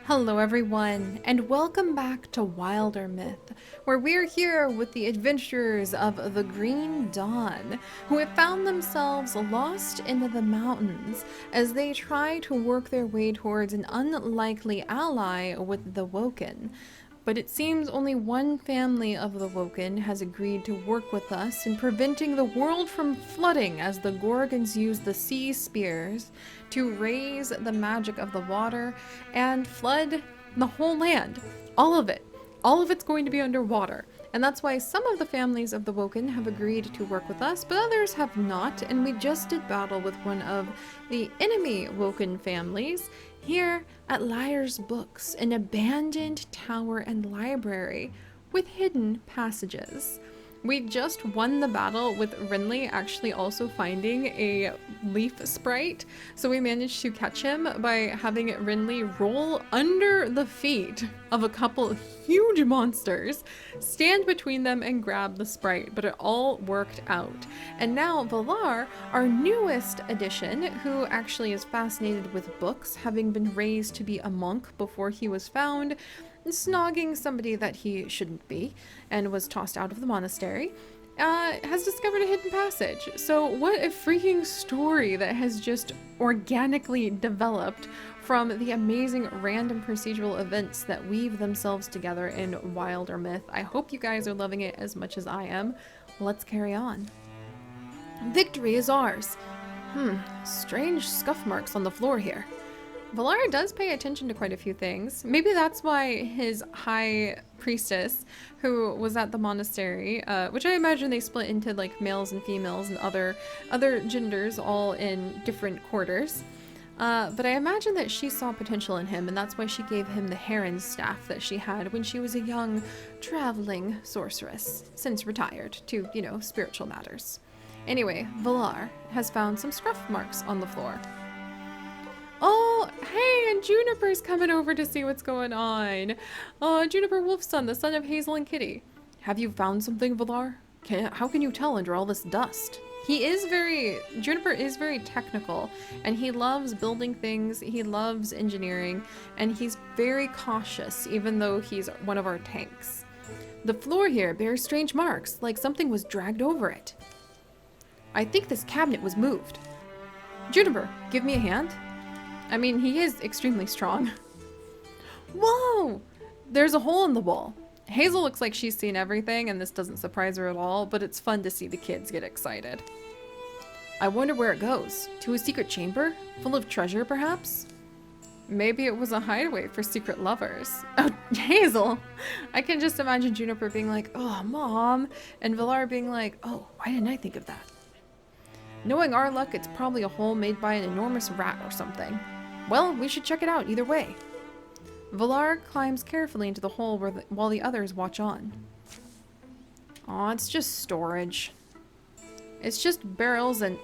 Hello everyone, and welcome back to Wildermyth, where we're here with the adventurers of the Green Dawn, who have found themselves lost into the mountains as they try to work their way towards an unlikely ally with the Woken. But it seems only one family of the Woken has agreed to work with us in preventing the world from flooding as the Gorgons use the sea spears to raise the magic of the water and flood the whole land. All of it. All of it's going to be underwater. And that's why some of the families of the Woken have agreed to work with us, but others have not, and we just did battle with one of the enemy Woken families here at Liar's Books, an abandoned tower and library with hidden passages. We just won the battle with Renly actually also finding a leaf sprite, so we managed to catch him by having Renly roll under the feet of a couple huge monsters, stand between them and grab the sprite, but it all worked out. And now Valar, our newest addition, who actually is fascinated with books, having been raised to be a monk before he was found, snogging somebody that he shouldn't be and was tossed out of the monastery, has discovered a hidden passage. So what a freaking story that has just organically developed from the amazing random procedural events that weave themselves together in Wildermyth. I hope you guys are loving it as much as I am. Let's carry on. Victory is ours. Strange scuff marks on the floor here. Valar does pay attention to quite a few things. Maybe that's why his high priestess, who was at the monastery, which I imagine they split into like males and females and other genders all in different quarters. But I imagine that she saw potential in him, and that's why she gave him the heron's staff that she had when she was a young traveling sorceress, since retired to, spiritual matters. Anyway, Valar has found some scruff marks on the floor. Oh, hey, and Juniper's coming over to see what's going on. Juniper Wolfson, the son of Hazel and Kitty. Have you found something, Valar? How can you tell under all this dust? Juniper is very technical, and he loves building things, he loves engineering, and he's very cautious, even though he's one of our tanks. The floor here bears strange marks, like something was dragged over it. I think this cabinet was moved. Juniper, give me a hand. I mean, he is extremely strong. Whoa! There's a hole in the wall. Hazel looks like she's seen everything, and this doesn't surprise her at all, but it's fun to see the kids get excited. I wonder where it goes. To a secret chamber? Full of treasure, perhaps? Maybe it was a hideaway for secret lovers. Oh, Hazel! I can just imagine Juniper being like, oh, Mom, and Valar being like, oh, why didn't I think of that? Knowing our luck, it's probably a hole made by an enormous rat or something. Well, we should check it out either way. Valar climbs carefully into the hole while the others watch on. Aw, it's just storage. It's just barrels and...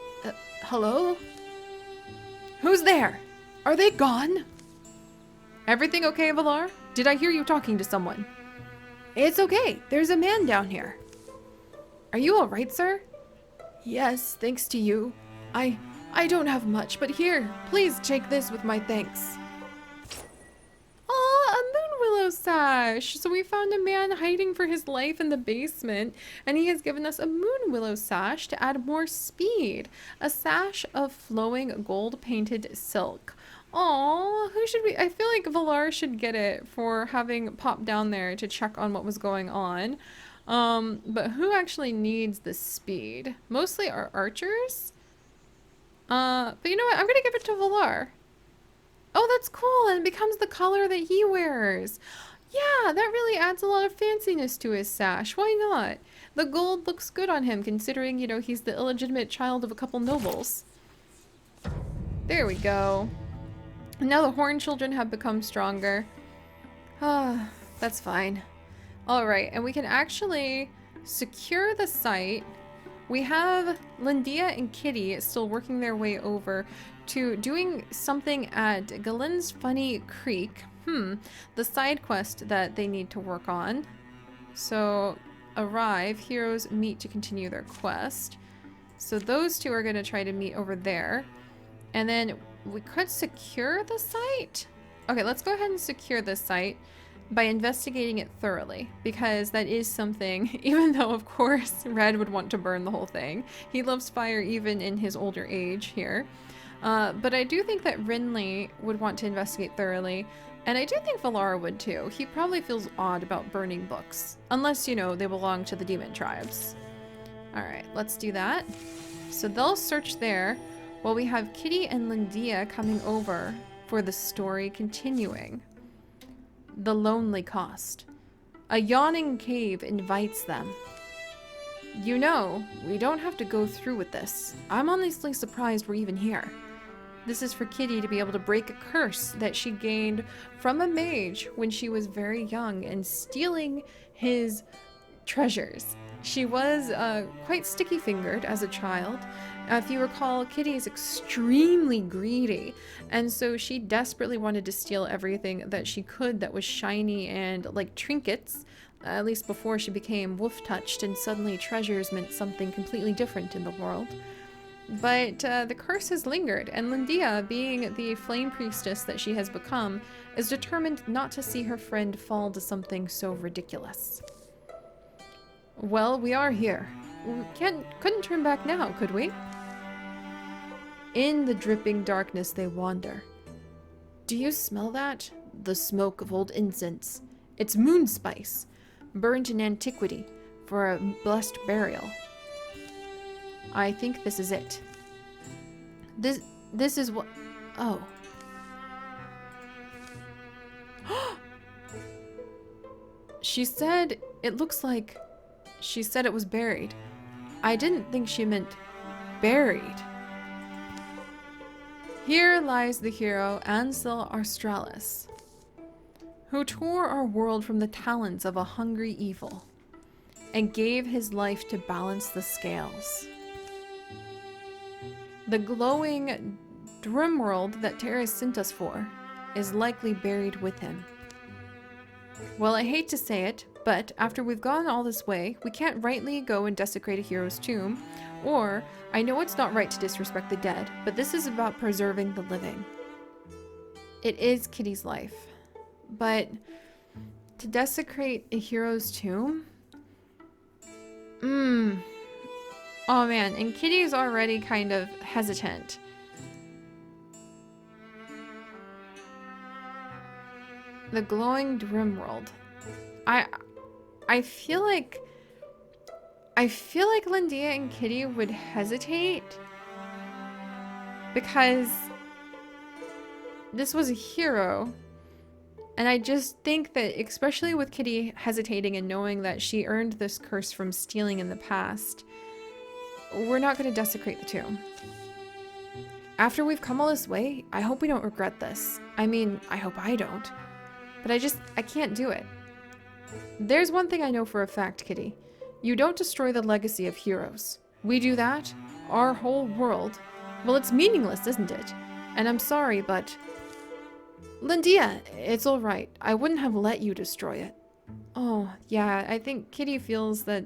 hello? Who's there? Are they gone? Everything okay, Valar? Did I hear you talking to someone? It's okay. There's a man down here. Are you alright, sir? Yes, thanks to you. I don't have much, but here, please take this with my thanks. Aw, a moon willow sash! So we found a man hiding for his life in the basement, and he has given us a moon willow sash to add more speed. A sash of flowing gold-painted silk. Aw, who should we... I feel like Valar should get it for having popped down there to check on what was going on. But who actually needs the speed? Mostly our archers? But you know what? I'm gonna give it to Valar. Oh, that's cool, and it becomes the color that he wears. Yeah, that really adds a lot of fanciness to his sash. Why not? The gold looks good on him, considering, he's the illegitimate child of a couple nobles. There we go. And now the Horn children have become stronger. Ah, that's fine. Alright, and we can actually secure the site. We have Lindia and Kitty still working their way over to doing something at Galen's Funny Creek. The side quest that they need to work on. So, arrive, heroes meet to continue their quest. So those two are going to try to meet over there. And then we could secure the site? Okay, let's go ahead and secure this site by investigating it thoroughly, because that is something, even though of course Red would want to burn the whole thing. He loves fire even in his older age here. But I do think that Rinley would want to investigate thoroughly, and I do think Valara would too. He probably feels odd about burning books, unless, you know, they belong to the demon tribes. Alright, let's do that. So they'll search there, while we have Kitty and Lindia coming over for the story continuing. The Lonely Cost. A yawning cave invites them. You know, we don't have to go through with this. I'm honestly surprised we're even here. This is for Kitty to be able to break a curse that she gained from a mage when she was very young and stealing his treasures. She was quite sticky-fingered as a child. If you recall, Kitty is extremely greedy, and so she desperately wanted to steal everything that she could that was shiny and like trinkets, at least before she became wolf-touched and suddenly treasures meant something completely different in the world. But the curse has lingered, and Lindia, being the flame priestess that she has become, is determined not to see her friend fall to something so ridiculous. Well, we are here. We couldn't turn back now, could we? In the dripping darkness they wander. Do you smell that? The smoke of old incense. It's moon spice, burnt in antiquity for a blessed burial. I think this is it. This is what... Oh. She said it looks like... She said it was buried. I didn't think she meant buried. Here lies the hero Ansel Australis, who tore our world from the talons of a hungry evil and gave his life to balance the scales. The glowing dream world that Terrace sent us for is likely buried with him. Well, I hate to say it, but after we've gone all this way, we can't rightly go and desecrate a hero's tomb, or, I know it's not right to disrespect the dead, but this is about preserving the living. It is Kitty's life, but to desecrate a hero's tomb? Oh man, and Kitty's already kind of hesitant. The glowing dream world. I feel like Lindia and Kitty would hesitate because this was a hero, and I just think that, especially with Kitty hesitating and knowing that she earned this curse from stealing in the past, we're not going to desecrate the tomb. After we've come all this way, I hope we don't regret this. I mean, I hope I don't. But I can't do it. There's one thing I know for a fact, Kitty. You don't destroy the legacy of heroes. We do that, our whole world, well, it's meaningless, isn't it? And I'm sorry, but... Lindia, it's alright. I wouldn't have let you destroy it. Oh, yeah, I think Kitty feels that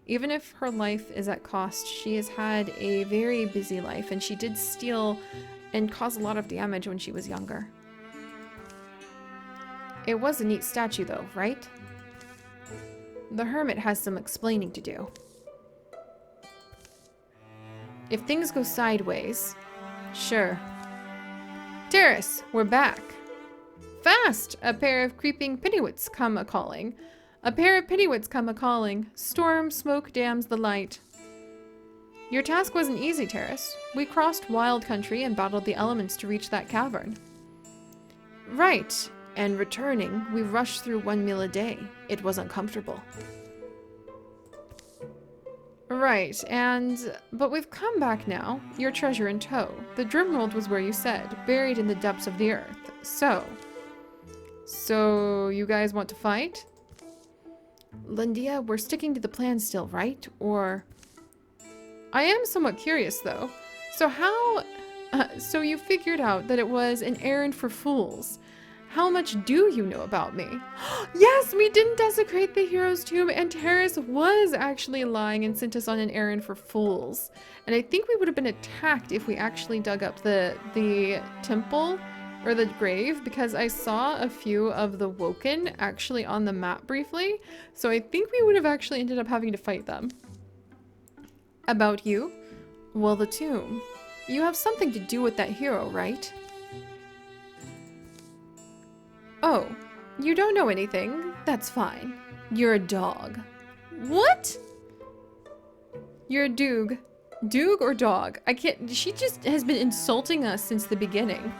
even if her life is at cost, she has had a very busy life, and she did steal and cause a lot of damage when she was younger. It was a neat statue though, right? The hermit has some explaining to do. If things go sideways, sure. Terrace, we're back. Fast! A pair of creeping pinnywits come a-calling. A pair of pinnywits come a-calling. Storm, smoke dams the light. Your task wasn't easy, Terrace. We crossed wild country and battled the elements to reach that cavern. Right. And returning, we rushed through 1 meal a day. It was uncomfortable. Right, but we've come back now. Your treasure in tow. The Dreamworld was where you said, buried in the depths of the earth. So you guys want to fight? Lindia, we're sticking to the plan still, right? Or... I am somewhat curious, though. So how... so you figured out that it was an errand for fools. How much do you know about me? Yes, we didn't desecrate the hero's tomb, and Terrace was actually lying and sent us on an errand for fools. And I think we would have been attacked if we actually dug up the temple or the grave, because I saw a few of the Woken actually on the map briefly. So I think we would have actually ended up having to fight them. About you? Well, the tomb. You have something to do with that hero, right? Oh, you don't know anything? That's fine. You're a dog. What? You're a doog. Doog or dog? I can't. She just has been insulting us since the beginning.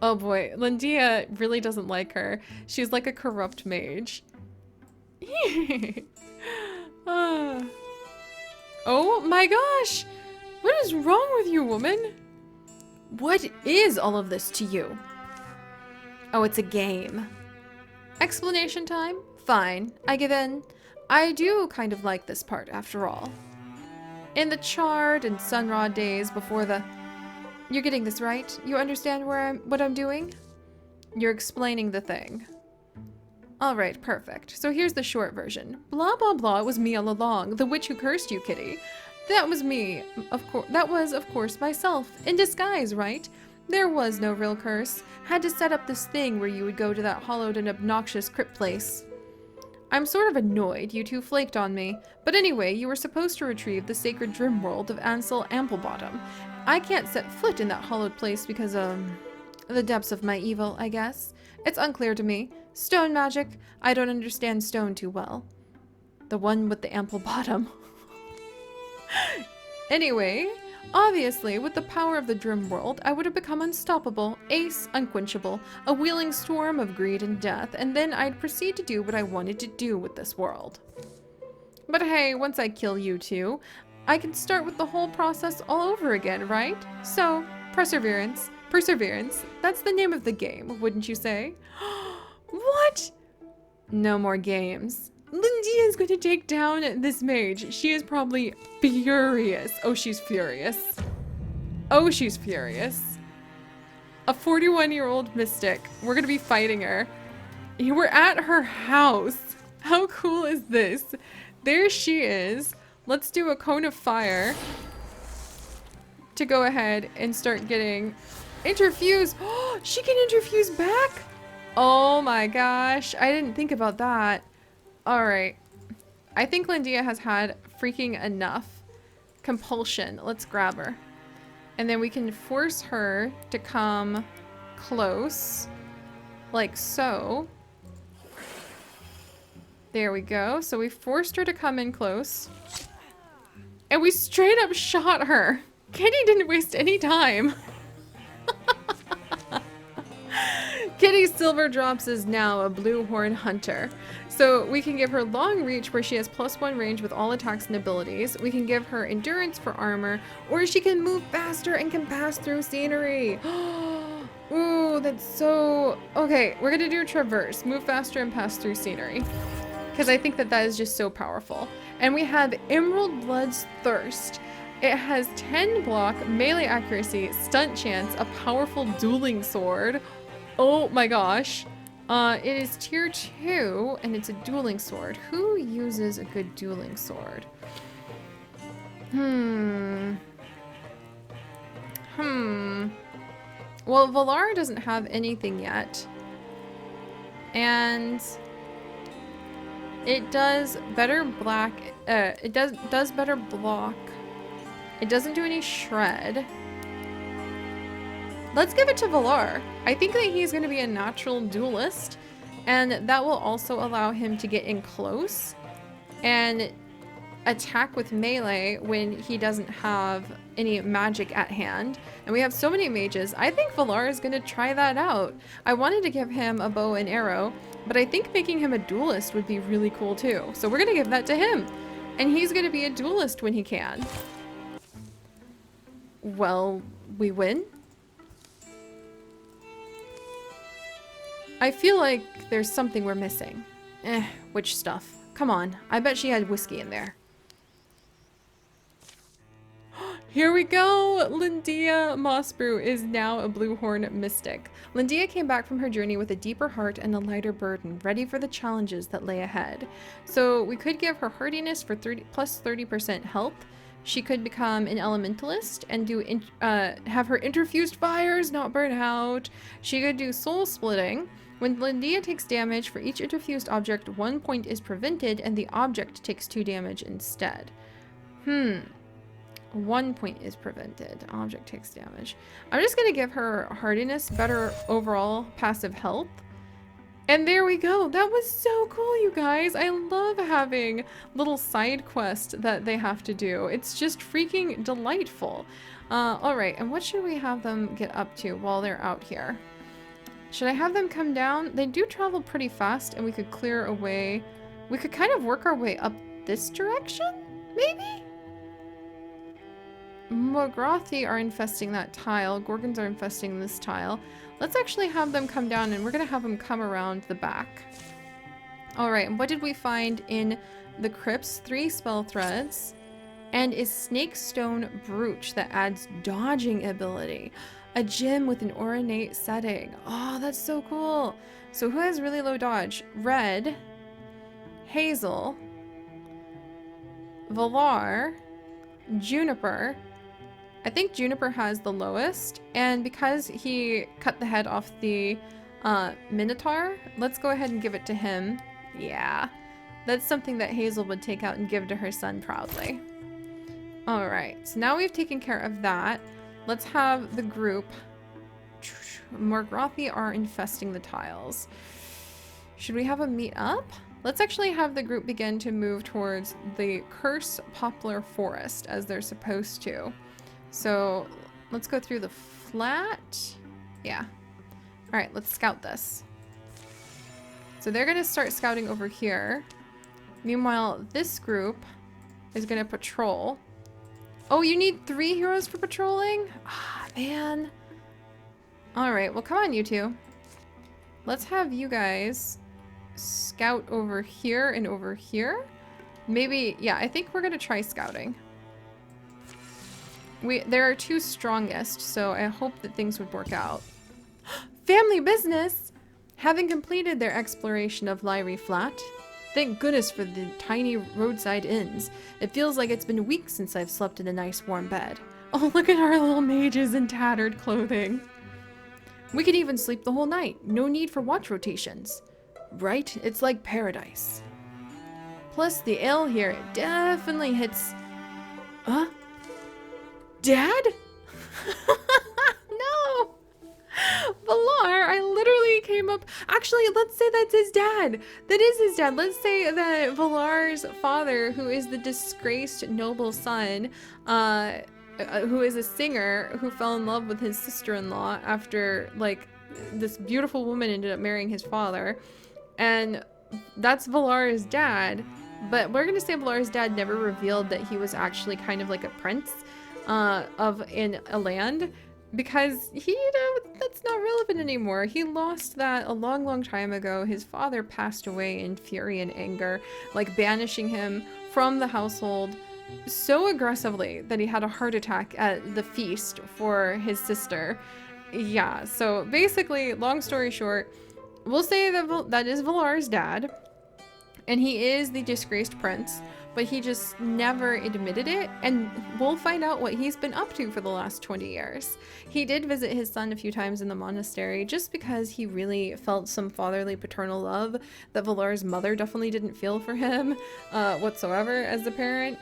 Oh boy, Lindia really doesn't like her. She's like a corrupt mage. Oh my gosh! What is wrong with you, woman? What is all of this to you? Oh, it's a game. Explanation time? Fine, I give in. I do kind of like this part, after all. In the charred and sunrod days before the... You're getting this right? You understand what I'm doing? You're explaining the thing. Alright, perfect. So here's the short version. Blah, blah, blah, it was me all along. The witch who cursed you, kitty. That was me. That was, of course, myself. In disguise, right? There was no real curse. Had to set up this thing where you would go to that hollowed and obnoxious crypt place. I'm sort of annoyed you two flaked on me. But anyway, you were supposed to retrieve the sacred dream world of Ansel Amplebottom. I can't set foot in that hollowed place because, the depths of my evil, I guess. It's unclear to me. Stone magic? I don't understand stone too well. The one with the ample bottom. Anyway, obviously, with the power of the Dream World, I would have become unstoppable, ace, unquenchable, a wheeling storm of greed and death, and then I'd proceed to do what I wanted to do with this world. But hey, once I kill you two, I can start with the whole process all over again, right? So, perseverance. Perseverance. That's the name of the game, wouldn't you say? What? No more games. Lindia is going to take down this mage. She is probably furious. Oh, she's furious. Oh, she's furious. A 41-year-old mystic. We're going to be fighting her. We're at her house. How cool is this? There she is. Let's do a cone of fire to go ahead and start getting interfuse. Oh, she can interfuse back? Oh my gosh. I didn't think about that. All right. I think Lindia has had freaking enough compulsion. Let's grab her. And then we can force her to come close. Like so. There we go. So we forced her to come in close. And we straight up shot her. Kitty didn't waste any time. Kitty Silver Drops is now a blue horn hunter. So we can give her long reach where she has +1 range with all attacks and abilities. We can give her endurance for armor, or she can move faster and can pass through scenery. Ooh, that's so... Okay, we're gonna do traverse. Move faster and pass through scenery. Because I think that that is just so powerful. And we have Emerald Blood's Thirst. It has 10 block, melee accuracy, stunt chance, a powerful dueling sword. Oh my gosh. It is tier 2 and it's a dueling sword. Who uses a good dueling sword? Well, Valar doesn't have anything yet. And it does better black, it does better block. It doesn't do any shred. Let's give it to Valar. I think that he's going to be a natural duelist, and that will also allow him to get in close and attack with melee when he doesn't have any magic at hand. And we have so many mages. I think Valar is going to try that out. I wanted to give him a bow and arrow, but I think making him a duelist would be really cool too. So we're going to give that to him. And he's going to be a duelist when he can. Well, we win. I feel like there's something we're missing. Which stuff? Come on, I bet she had whiskey in there. Here we go! Lindia Mossbrew is now a Bluehorn Mystic. Lindia came back from her journey with a deeper heart and a lighter burden, ready for the challenges that lay ahead. So we could give her hardiness for plus 30% health, She could become an elementalist and do have her interfused fires not burn out. She could do soul splitting. When Lindia takes damage for each interfused object, 1 point is prevented and the object takes 2 damage instead. 1 point is prevented. Object takes damage. I'm just going to give her hardiness, better overall passive health. And there we go. That was so cool, you guys. I love having little side quests that they have to do. It's just freaking delightful. All right, and what should we have them get up to while they're out here? Should I have them come down? They do travel pretty fast, and we could clear away. We could kind of work our way up this direction, maybe? Mograthi are infesting that tile. Gorgons are infesting this tile. Let's actually have them come down, and we're going to have them come around the back. All right, and what did we find in the crypts? 3 spell threads and a snake stone brooch that adds dodging ability. A gem with an ornate setting. Oh, that's so cool. So who has really low dodge? Red, Hazel, Valar, Juniper. I think Juniper has the lowest, and because he cut the head off the Minotaur, let's go ahead and give it to him. Yeah, that's something that Hazel would take out and give to her son proudly. All right, so now we've taken care of that. Let's have the group. Morgothi are infesting the tiles. Should we have them meet up? Let's actually have the group begin to move towards the Curse Poplar Forest as they're supposed to. So let's go through the flat. Yeah. All right, let's scout this. So they're going to start scouting over here. Meanwhile, this group is going to patrol. Oh, you need 3 heroes for patrolling? Ah, man. All right, well, come on, you two. Let's have you guys scout over here and over here. Maybe, yeah, I think we're going to try scouting. There are 2 strongest, so I hope that things would work out. Family business! Having completed their exploration of Lyrie Flat, thank goodness for the tiny roadside inns. It feels like it's been weeks since I've slept in a nice warm bed. Oh, look at our little mages in tattered clothing. We could even sleep the whole night. No need for watch rotations. Right? It's like paradise. Plus, the ale here definitely hits... Huh? Dad? No! Valar, I literally came up... Actually, let's say that's his dad. That is his dad. Let's say that Valar's father, who is the disgraced noble son, who is a singer, who fell in love with his sister-in-law after, like, this beautiful woman ended up marrying his father. And that's Valar's dad. But we're going to say Valar's dad never revealed that he was actually kind of like a prince in a land, because that's not relevant anymore. He lost that a long, long time ago. His father passed away in fury and anger, like banishing him from the household so aggressively that he had a heart attack at the feast for his sister. Yeah, so basically, long story short, we'll say that that is Valar's dad, and he is the disgraced prince, but he just never admitted it, and we'll find out what he's been up to for the last 20 years. He did visit his son a few times in the monastery just because he really felt some fatherly paternal love that Valar's mother definitely didn't feel for him whatsoever as a parent.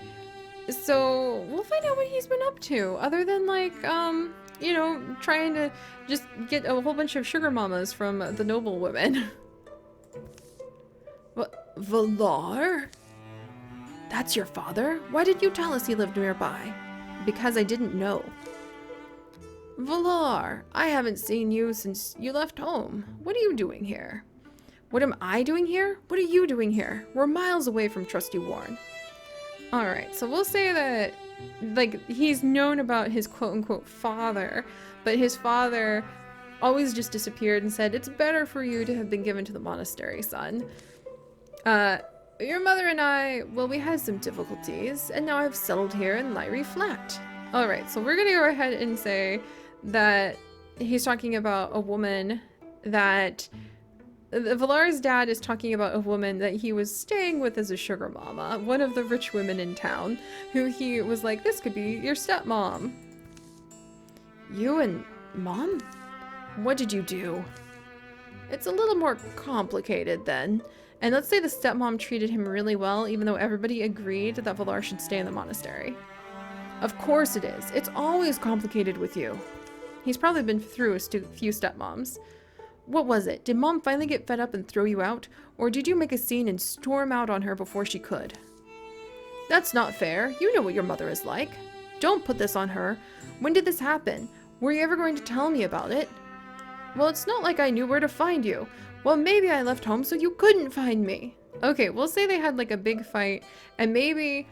So we'll find out what he's been up to, other than, like, you know, trying to just get a whole bunch of sugar mamas from the noble women. Valar? That's your father? Why did you tell us he lived nearby? Because I didn't know. Valar, I haven't seen you since you left home. What are you doing here? What am I doing here? What are you doing here? We're miles away from Trusty Warren. Alright, so we'll say that, like, he's known about his quote-unquote father, but his father always just disappeared and said, it's better for you to have been given to the monastery, son. Your mother and I, well, we had some difficulties, and now I've settled here in Lyrie Flat. Alright, so we're gonna go ahead and say that he's talking about a woman that Valar's dad is talking about a woman that he was staying with as a sugar mama, one of the rich women in town, who he was like, this could be your stepmom. You and Mom? What did you do? It's a little more complicated then. And let's say the stepmom treated him really well, even though everybody agreed that Valar should stay in the monastery. Of course it is. It's always complicated with you. He's probably been through a few stepmoms. What was it? Did Mom finally get fed up and throw you out? Or did you make a scene and storm out on her before she could? That's not fair. You know what your mother is like. Don't put this on her. When did this happen? Were you ever going to tell me about it? Well, it's not like I knew where to find you. Well, maybe I left home so you couldn't find me. Okay, we'll say they had like a big fight, and maybe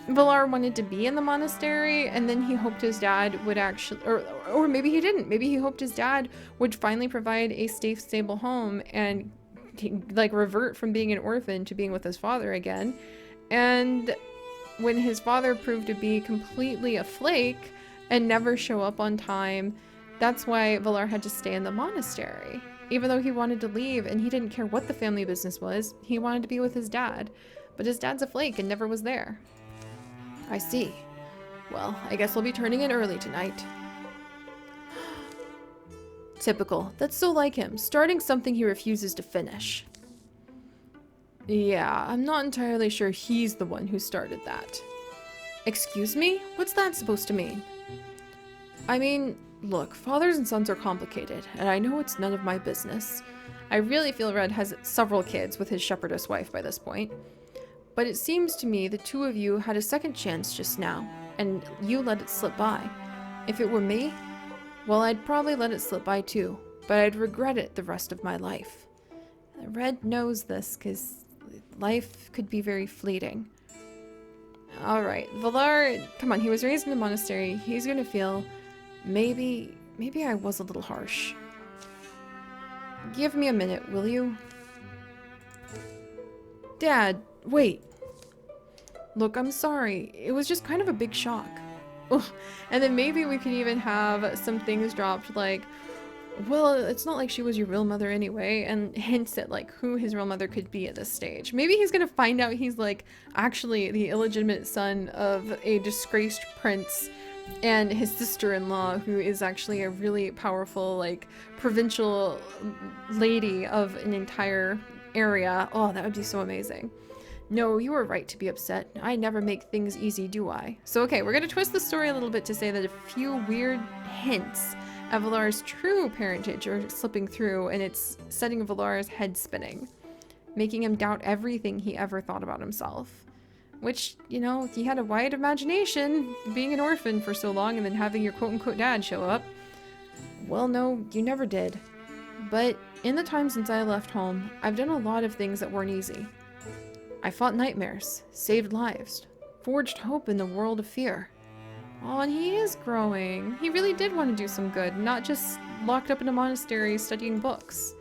Valar wanted to be in the monastery, and then he hoped his dad would actually, or maybe he didn't. Maybe he hoped his dad would finally provide a safe, stable home and like revert from being an orphan to being with his father again. And when his father proved to be completely a flake and never show up on time, that's why Valar had to stay in the monastery. Even though he wanted to leave and he didn't care what the family business was, he wanted to be with his dad. But his dad's a flake and never was there. I see. Well, I guess we'll be turning in early tonight. Typical. That's so like him. Starting something he refuses to finish. Yeah, I'm not entirely sure he's the one who started that. Excuse me? What's that supposed to mean? I mean, look, fathers and sons are complicated, and I know it's none of my business. I really feel Red has several kids with his shepherdess wife by this point. But it seems to me the two of you had a second chance just now, and you let it slip by. If it were me, well, I'd probably let it slip by too, but I'd regret it the rest of my life. Red knows this, because life could be very fleeting. Alright, Valar, come on, he was raised in the monastery. He's gonna feel, maybe I was a little harsh. Give me a minute, will you? Dad, wait. Look, I'm sorry. It was just kind of a big shock. Ugh. And then maybe we could even have some things dropped like, well, it's not like she was your real mother anyway, and hints at like who his real mother could be at this stage. Maybe he's gonna find out he's like actually the illegitimate son of a disgraced prince and his sister-in-law, who is actually a really powerful like provincial lady of an entire area. Oh, that would be so amazing. No, you were right to be upset. I never make things easy, do I? So okay, we're gonna twist the story a little bit to say that a few weird hints of Valar's true parentage are slipping through, and it's setting Valar's head spinning, making him doubt everything he ever thought about himself. Which, you know, he had a wide imagination, being an orphan for so long and then having your quote-unquote dad show up. Well, no, you never did. But in the time since I left home, I've done a lot of things that weren't easy. I fought nightmares, saved lives, forged hope in the world of fear. Oh, and he is growing. He really did want to do some good, not just locked up in a monastery studying books.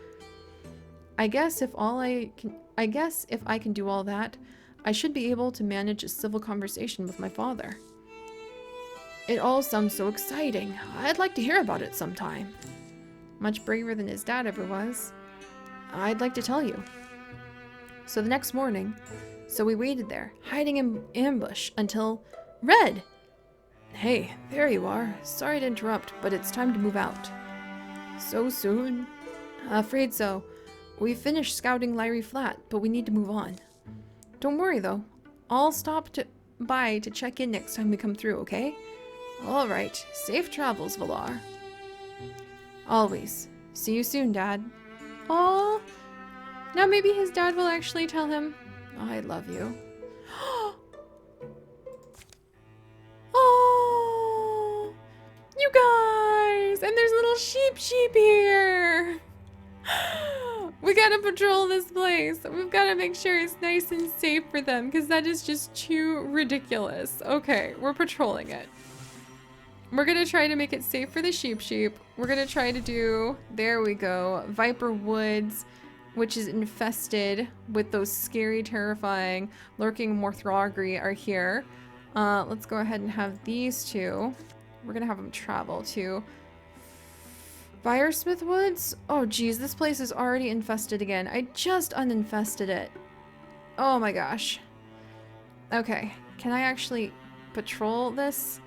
I guess if I can do all that, I should be able to manage a civil conversation with my father. It all sounds so exciting. I'd like to hear about it sometime. Much braver than his dad ever was. I'd like to tell you. So the next morning, we waited there, hiding in ambush until Red! Hey, there you are. Sorry to interrupt, but it's time to move out. So soon? Afraid so. We finished scouting Lyrie Flat, but we need to move on. Don't worry though. I'll stop by to check in next time we come through, okay? Alright. Safe travels, Valar. Always. See you soon, Dad. Aww. Now maybe his dad will actually tell him, I love you. Oh, you guys! And there's little sheep here! We gotta patrol this place. We've gotta make sure it's nice and safe for them, because that is just too ridiculous. Okay, we're patrolling it. We're gonna try to make it safe for the sheep. We're gonna try to do, there we go, Viper Woods, which is infested with those scary, terrifying, lurking Morthrogri are here. Let's go ahead and have these two. We're gonna have them travel to Firesmith Woods? Oh geez, this place is already infested again. I just uninfested it. Oh my gosh. Okay, can I actually patrol this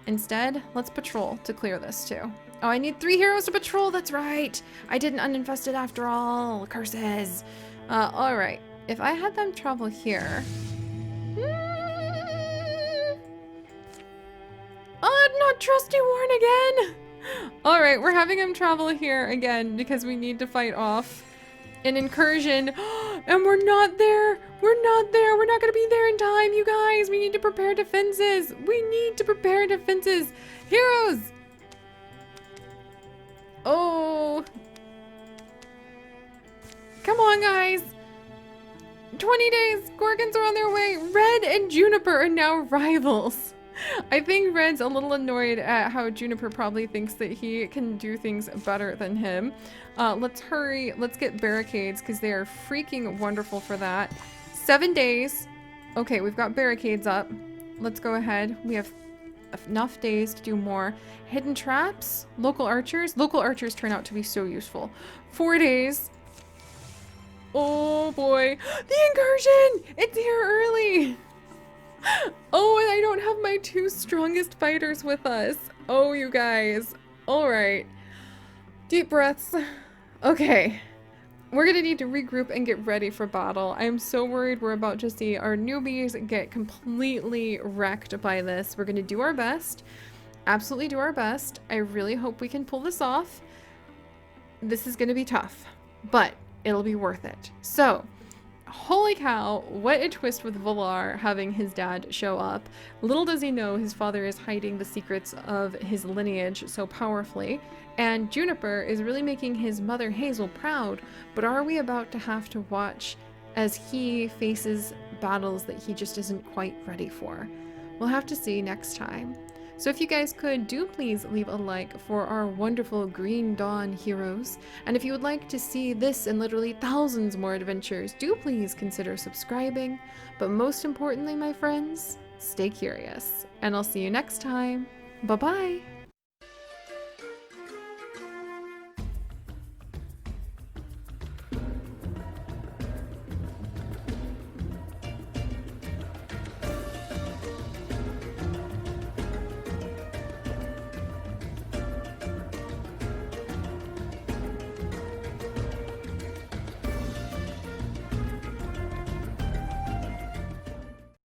instead? Let's patrol to clear this too. Oh, I need 3 heroes to patrol, that's right! I didn't uninfest it after all, curses! Alright, if I had them travel here... Oh, not Trusty Warren again! Alright, we're having him travel here again because we need to fight off an incursion. And we're not there! We're not there! We're not gonna be there in time, you guys! We need to prepare defenses! We need to prepare defenses! Heroes! Oh! Come on, guys! 20 days! Gorgons are on their way! Red and Juniper are now rivals! I think Red's a little annoyed at how Juniper probably thinks that he can do things better than him. Let's hurry. Let's get barricades because they are freaking wonderful for that. 7 days. Okay, we've got barricades up. Let's go ahead. We have enough days to do more. Hidden traps. Local archers. Local archers turn out to be so useful. 4 days. Oh boy. The incursion! It's here early! Oh, and I don't have my 2 strongest fighters with us. Oh, you guys. Alright. Deep breaths. Okay. We're gonna need to regroup and get ready for battle. I am so worried we're about to see our newbies get completely wrecked by this. We're gonna do our best. Absolutely do our best. I really hope we can pull this off. This is gonna be tough, but it'll be worth it. So, holy cow, what a twist with Valar having his dad show up. Little does he know his father is hiding the secrets of his lineage so powerfully, and Juniper is really making his mother Hazel proud, but are we about to have to watch as he faces battles that he just isn't quite ready for? We'll have to see next time. So if you guys could, do please leave a like for our wonderful Green Dawn heroes. And if you would like to see this and literally thousands more adventures, do please consider subscribing. But most importantly, my friends, stay curious. And I'll see you next time. Bye-bye!